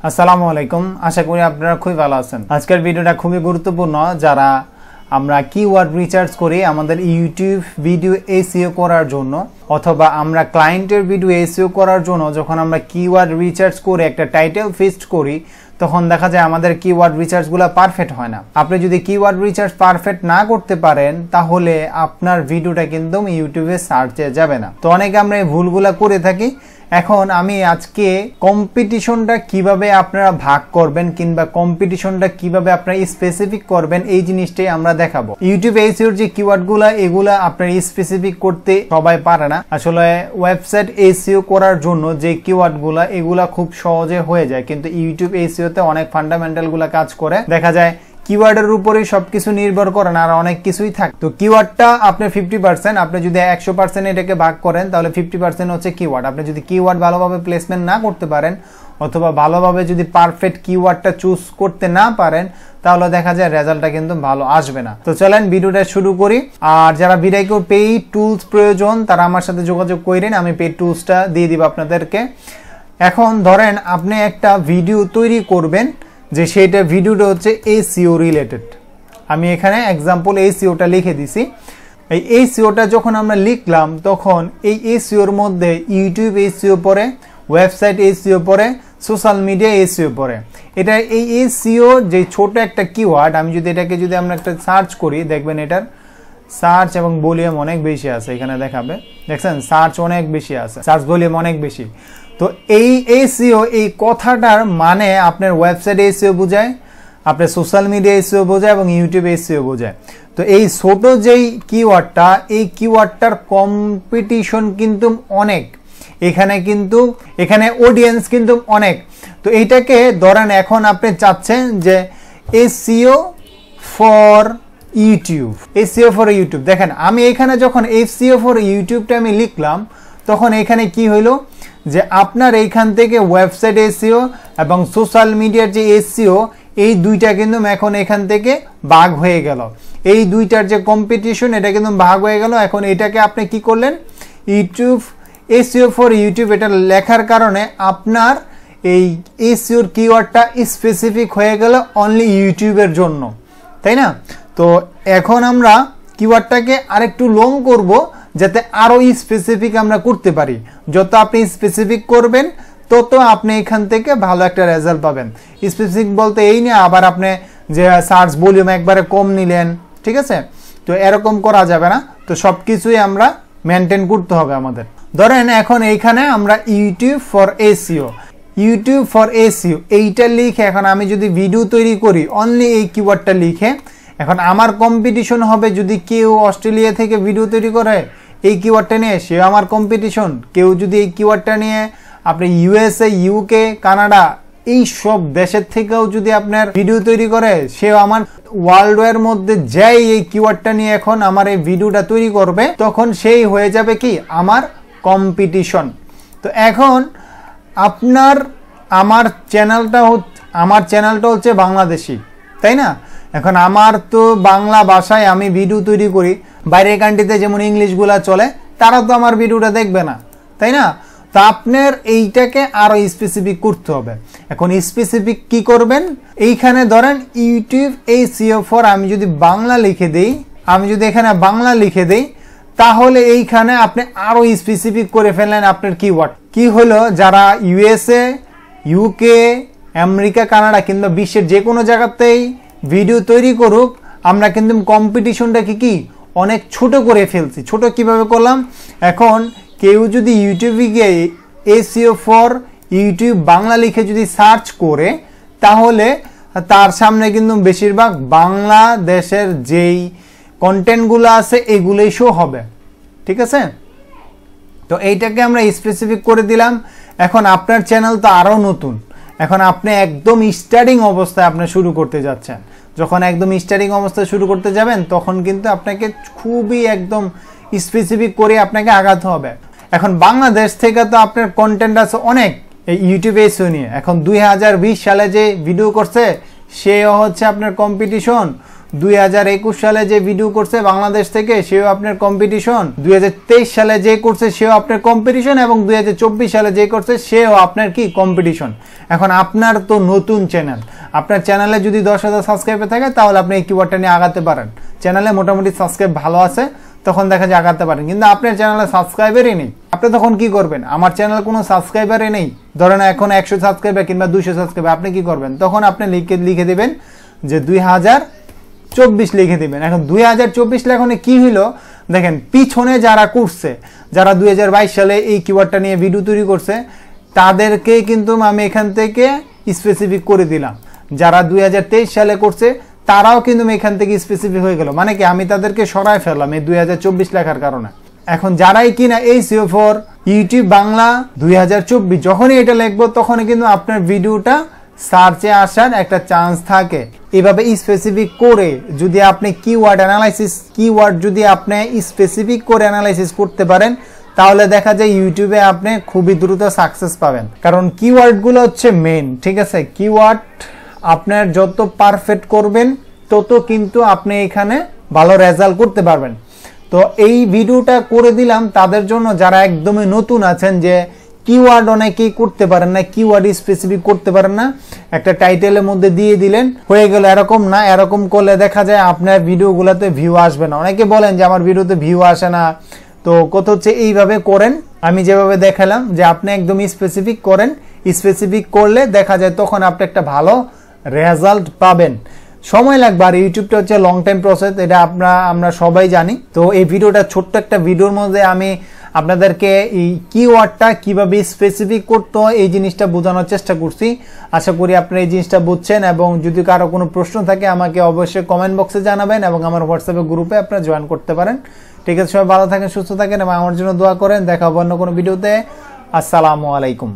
আসসালামু আলাইকুম, আশা করি আপনারা খুবই ভালো আছেন। আজকের ভিডিওটা খুবই গুরুত্বপূর্ণ। যারা আমরা কিওয়ার্ড রিসার্চ করি আমাদের ইউটিউব ভিডিও এসইও করার জন্য, অথবা আমরা ক্লায়েন্টের ভিডিও এসইও করার জন্য যখন আমরা কিওয়ার্ড রিসার্চ করে একটা টাইটেল ফিক্সড করি, তখন দেখা যায় আমাদের কিওয়ার্ড রিসার্চগুলো পারফেক্ট হয় না। আপনি যদি কিওয়ার্ড রিসার্চ পারফেক্ট না করতে পারেন, তাহলে আপনার ভিডিওটা কিন্তু ইউটিউবে সার্চে যাবে না। তো অনেকে আমরা এই ভুলগুলো করে থাকি। এখন আমি আজকে কম্পিটিশনটা কিভাবে আপনারা ভাগ করবেন কিংবা কম্পিটিশনটা কিভাবে আপনারা স্পেসিফিক করবেন, এই জিনিসটাই আমরা দেখাবো। ইউটিউব এসইওর যে কিওয়ার্ডগুলো, এগুলা আপনারা স্পেসিফিক করতে সবাই পারে না। আসলে ওয়েবসাইট এসইও করার জন্য যে কিওয়ার্ডগুলো, এগুলা খুব সহজে হয়ে যায়, কিন্তু ইউটিউব এসইওতে অনেক ফান্ডামেন্টাল গুলা কাজ করে। দেখা যায় কিওয়ার্ডের উপরেই সবকিছু নির্ভর করে না, আর অনেক কিছুই থাকে। তো কিওয়ার্ডটা আপনি 50%, আপনি যদি 100% এটাকে ভাগ করেন, তাহলে 50% হচ্ছে কিওয়ার্ড। আপনি যদি কিওয়ার্ড ভালোভাবে প্লেসমেন্ট না করতে পারেন, অথবা ভালোভাবে যদি পারফেক্ট কিওয়ার্ডটা চুজ করতে না পারেন, তাহলে দেখা যায় রেজাল্টটা কিন্তু ভালো আসবে না। তো চলেন ভিডিওটা শুরু করি। আর যারা ভিডিও পেইড টুলস প্রয়োজন, তারা আমার সাথে যোগাযোগ করেন, আমি পেইড টুলসটা দিয়ে দিব আপনাদেরকে। এখন ধরেন আপনি একটা ভিডিও তৈরি করবেন, যে সেইটা ভিডিওটা হচ্ছে এসইও রিলেটেড। আমি এখানে এক্সাম্পল এসইওটা লিখে দিছি। এই এসইওটা যখন আমরা লিখলাম, তখন এই এসইওর মধ্যে ইউটিউব এসইও পড়ে, ওয়েবসাইট এসইও পড়ে, সোশ্যাল মিডিয়া এসইও পড়ে। এটা এই এসইও যে ছোট একটা কিওয়ার্ড, আমি যদি এটাকে যদি আমরা একটা সার্চ করি, দেখবেন এটার সার্চ এবং ভলিউম অনেক বেশি আছে। এখানে দেখাবে, দেখছেন সার্চ অনেক বেশি আছে, সার্চ ভলিউম অনেক বেশি। তো এই এসইও, এই কথাটার মানে আপনার ওয়েবসাইট এসইও বোঝায়, আপনার সোশ্যাল মিডিয়া এসইও বোঝায় এবং ইউটিউব এসইও বোঝায়। তো এই ছোট যেই কিওয়ার্ডটা, এই কিওয়ার্ডটার কম্পিটিশন কিন্তু অনেক, এখানে অডিয়েন্স কিন্তু অনেক। তো এইটাকে ধরেন এখন আপনি চাচ্ছেন যে SEO for YouTube, SEO for YouTube. দেখেন আমি এখানে যখন এসইও ফর ইউটিউবটা আমি লিখলাম, তখন এখানে কি হইলো যে আপনার এইখান থেকে ওয়েবসাইট এসইও এবং সোশ্যাল মিডিয়ার যে এসইও, এই দুইটা কিন্তু এখন এখান থেকে ভাগ হয়ে গেল। এই দুইটার যে কম্পিটিশন, এটা কিন্তু ভাগ হয়ে গেল। এখন এটাকে আপনি কি করলেন, ইউটিউব এসইও ফর ইউটিউব এটা লেখার কারণে আপনার এই এসইওর কিওয়ার্ডটা স্পেসিফিক হয়ে গেল অনলি ইউটিউবের জন্য, তাই না? তো এখন আমরা কিওয়ার্ডটাকে আরেকটু লং করব, যাতে আরো স্পেসিফিক আমরা করতে পারি। যত আপনি স্পেসিফিক করবেন, তত আপনি এখান থেকে ভালো একটা রেজাল্ট পাবেন। স্পেসিফিক বলতে এই নিয়ে আবার আপনি যে সার্চ ভলিউম একবারে কম নিলেন, ঠিক আছে? তো এরকম করা যাবে না। তো সবকিছুই আমরা মেনটেন করতে হবে আমাদের। ধরেন এখন এইখানে আমরা YouTube for SEO, YouTube for SEO এইটা লিখে এখন আমি যদি ভিডিও তৈরি করি অনলি এই কিওয়ার্ডটা লিখে, এখন আমার কম্পিটিশন হবে যদি কেউ অস্ট্রেলিয়া থেকে ভিডিও তৈরি করে এই কিওয়ার্ডটা নিয়ে, সে আমার কম্পিটিশন। কেউ যদি এই কিওয়ার্ডটা নিয়ে আপনি ইউএসএ, ইউকে, কানাডা এই সব দেশের থেকেও যদি আপনার ভিডিও তৈরি করে, সেও আমার ওয়ার্ল্ড এর মধ্যে যাই এই কিওয়ার্ডটা নিয়ে এখন আমার এই ভিডিওটা তৈরি করবে, তখন সেই হয়ে যাবে কি আমার কম্পিটিশন। তো এখন আমার চ্যানেলটা হচ্ছে বাংলাদেশি, তাই না? এখন আমার তো বাংলা ভাষায় আমি ভিডিও তৈরি করি, বাইরের কান্ট্রিতে যেমন ইংলিশগুলা চলে, তারা তো আমার ভিডিওটা দেখবে না, তাই না? তো আপনার এইটাকে আরো স্পেসিফিক করতে হবে। এখন স্পেসিফিক কি করবেন, এইখানে ধরেন ইউটিউব এসইও ফর, আমি যদি এখানে বাংলা লিখে দেই, তাহলে এইখানে আপনি আরো স্পেসিফিক করে ফেললেন আপনার কিওয়ার্ড। কি হলো, যারা ইউএসএ, ইউকে, আমেরিকা, কানাডা কিংবা বিশ্বের যে কোনো জায়গাতেই ভিডিও তৈরি করুক, আমরা কিন্তু কম্পিটিশনটাকে কি অনেক ছোট করে ফেলছি। ছোট কিভাবে করলাম, এখন কেউ যদি ইউটিউবে গিয়ে এসইও ফর ইউটিউব বাংলা লিখে যদি সার্চ করে, তাহলে তার সামনে কিন্তু বেশিরভাগ বাংলাদেশের যেই কন্টেন্টগুলো আছে এগুলোই শো হবে, ঠিক আছে? তো এইটাকে আমরা স্পেসিফিক করে দিলাম। এখন আপনার চ্যানেল তো আরো নতুন, এখন আপনি একদম স্টার্টিং অবস্থায় আপনি শুরু করতে যাচ্ছেন। যখন একদম স্টার্টিং অবস্থায় শুরু করতে যাবেন, তখন কিন্তু আপনাকে খুবই একদম স্পেসিফিক করে আপনাকে আগাতে হবে। এখন বাংলাদেশ থেকে তো আপনার কন্টেন্ট আছে অনেক এই ইউটিউব এসইও নিয়ে। এখন 2020 সালে যে ভিডিও করছে, সেও হচ্ছে আপনার কম্পিটিশন। 2021 সালে যে ভিডিও করছে বাংলাদেশ থেকে সেও আপনার কম্পিটিশন, 2023 সালে যে করছে সেও আপনার কম্পিটিশন, এবং 2024 সালে যে করছে সেও আপনার কি কম্পিটিশন। এখন আপনার তো নতুন চ্যানেল, আপনার চ্যানেলে যদি 10,000 সাবস্ক্রাইবার থাকে তাহলে আপনি এই কিওয়ার্ডটা নিয়ে আগাতে পারেন। চ্যানেলে মোটামুটি সাবস্ক্রাইব ভালো আছে, তখন দেখা যায় আগাতে পারেন। কিন্তু আপনার চ্যানেলে সাবস্ক্রাইবারই নেই, আপনি তখন কি করবেন? আমার চ্যানেলে কোনো সাবস্ক্রাইবারই নেই, ধরেন এখন 100 সাবস্ক্রাইবার কিংবা 200 সাবস্ক্রাইবার, আপনি কি করবেন? তখন আপনি লিখে দিবেন যে 2024 লিখে দিবেন। এখন 2024 লেখনে কি হইলো দেখেন, পিছনে যারা করছে, যারা 2022 সালে এই কিওয়ার্ডটা নিয়ে ভিডিও তৈরি করছে তাদেরকে কিন্তু আমি এখান থেকে স্পেসিফিক করে দিলাম। যারা 2023 সালে করছে তারাও কিন্তু এখান থেকে স্পেসিফিক হয়ে গেল, মানে কি আমি তাদেরকে সরায় ফেললাম এই 2024 লেখার কারণে। এখন যারাই কিনা SEO ফর ইউটিউব বাংলা 2024 যখনই এটা লিখবো তখনই কিন্তু আপনার ভিডিওটা সার্চে আসার একটা চান্স থাকে। এভাবে স্পেসিফিক করে যদি আপনি কিওয়ার্ড যদি আপনি স্পেসিফিক করে অ্যানালাইসিস করতে পারেন তাহলে দেখা যায় ইউটিউবে আপনি খুবই দ্রুত সাকসেস পাবেন। কারণ কিওয়ার্ডগুলো হচ্ছে মেইন, ঠিক আছে? কিওয়ার্ড আপনার যত পারফেক্ট করবেন তত কিন্তু আপনি এখানে ভালো রেজাল্ট করতে পারবেন। তো এই ভিডিওটা করে দিলাম তাদের জন্য যারা একদমই নতুন আছেন, যে কিওয়ার্ড অনেকেই করতে পারেন না, কিওয়ার্ড স্পেসিফিক করতে পারেন না, একটা টাইটেলের মধ্যে দিয়ে দিলেন হয়ে গেল। এরকম না, এরকম করলে দেখা যায় আপনার ভিডিওগুলোতে ভিউ আসবে না। অনেকে বলেন যে আমার ভিডিওতে ভিউ আসে না, তো কত হচ্ছে এইভাবে করেন, আমি যেভাবে দেখালাম যে আপনি একদম স্পেসিফিক করেন। স্পেসিফিক করলে দেখা যায় তখন আপনি একটা ভালো রেজাল্ট পাবেন। সময় লাগবে, আর ইউটিউবটা হচ্ছে লং টাইম প্রসেস, এটা আমরা সবাই জানি। তো এই ভিডিওটা ছোট্ট একটা ভিডিওর মধ্যে আমি আপনাদেরকে এই কিওয়ার্ডটা কিভাবে স্পেসিফিক করতে হয় এই জিনিসটা বোঝানোর চেষ্টা করছি। আশা করি আপনারা এই জিনিসটা বুঝছেন, এবং যদি কারো কোনো প্রশ্ন থাকে আমাকে অবশ্যই কমেন্ট বক্সে জানাবেন, এবং আমার হোয়াটসঅ্যাপে গ্রুপে আপনারা জয়েন করতে পারেন। ঠিক আছে, সবাই ভালো থাকেন, সুস্থ থাকেন, এবং আমার জন্য দোয়া করেন। দেখা হবে অন্য কোনো ভিডিওতে। আসসালামু আলাইকুম।